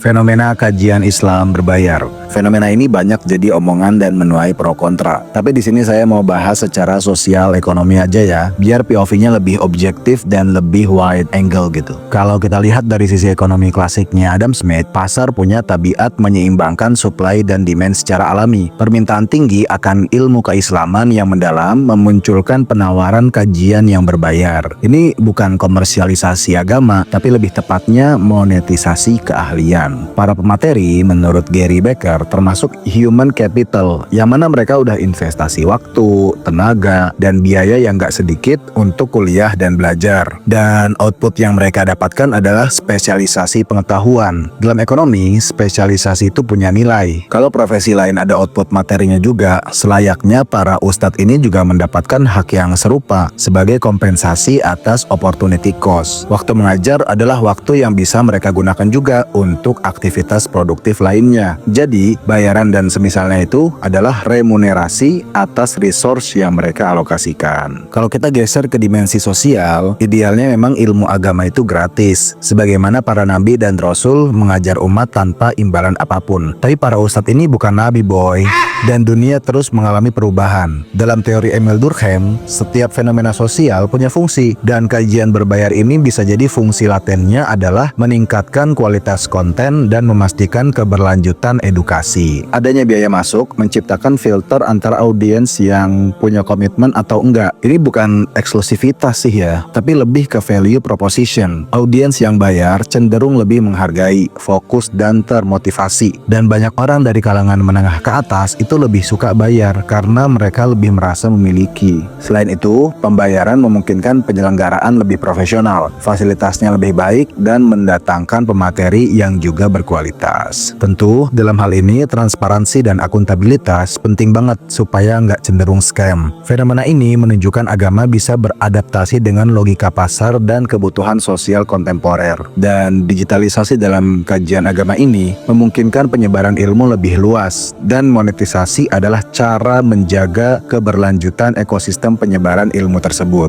Fenomena kajian Islam berbayar. Fenomena ini banyak jadi omongan dan menuai pro kontra. Tapi di sini saya mau bahas secara sosial ekonomi aja ya, biar POV-nya lebih objektif dan lebih wide angle gitu. Kalau kita lihat dari sisi ekonomi klasiknya Adam Smith, pasar punya tabiat menyeimbangkan supply dan demand secara alami. Permintaan tinggi akan ilmu keislaman yang mendalam memunculkan penawaran kajian yang berbayar. Ini bukan komersialisasi agama, tapi lebih tepatnya monetisasi keahlian. Para pemateri menurut Gary Becker termasuk human capital, yang mana mereka udah investasi waktu, tenaga, dan biaya yang gak sedikit untuk kuliah dan belajar. Dan output yang mereka dapatkan adalah spesialisasi pengetahuan. Dalam ekonomi, spesialisasi itu punya nilai. Kalau profesi lain ada output materinya juga, selayaknya para ustadz ini juga mendapatkan hak yang serupa sebagai kompensasi atas opportunity cost. Waktu mengajar adalah waktu yang bisa mereka gunakan juga untuk aktivitas produktif lainnya. Jadi, bayaran dan semisalnya itu adalah remunerasi atas resource yang mereka alokasikan. Kalau kita geser ke dimensi sosial, idealnya memang ilmu agama itu gratis, sebagaimana para nabi dan rasul mengajar umat tanpa imbalan apapun. Tapi para ustadz ini bukan nabi boy, dan dunia terus mengalami perubahan. Dalam teori Emil Durkheim, setiap fenomena sosial punya fungsi, dan kajian berbayar ini bisa jadi fungsi latennya adalah meningkatkan kualitas konten dan memastikan keberlanjutan edukasi. Adanya biaya masuk menciptakan filter antara audiens yang punya komitmen atau enggak. Ini bukan eksklusivitas sih ya, tapi lebih ke value proposition. Audiens yang bayar cenderung lebih menghargai, fokus, dan termotivasi. Dan banyak orang dari kalangan menengah ke atas itu lebih suka bayar karena mereka lebih merasa memiliki. Selain itu, pembayaran memungkinkan penyelenggaraan lebih profesional, fasilitasnya lebih baik, dan mendatangkan pemateri yang juga berkualitas. Tentu, dalam hal ini transparansi dan akuntabilitas penting banget supaya nggak cenderung scam. Fenomena ini menunjukkan agama bisa beradaptasi dengan logika pasar dan kebutuhan sosial kontemporer. Dan digitalisasi dalam kajian agama ini memungkinkan penyebaran ilmu lebih luas, dan monetisasi adalah cara menjaga keberlanjutan ekosistem penyebaran ilmu tersebut.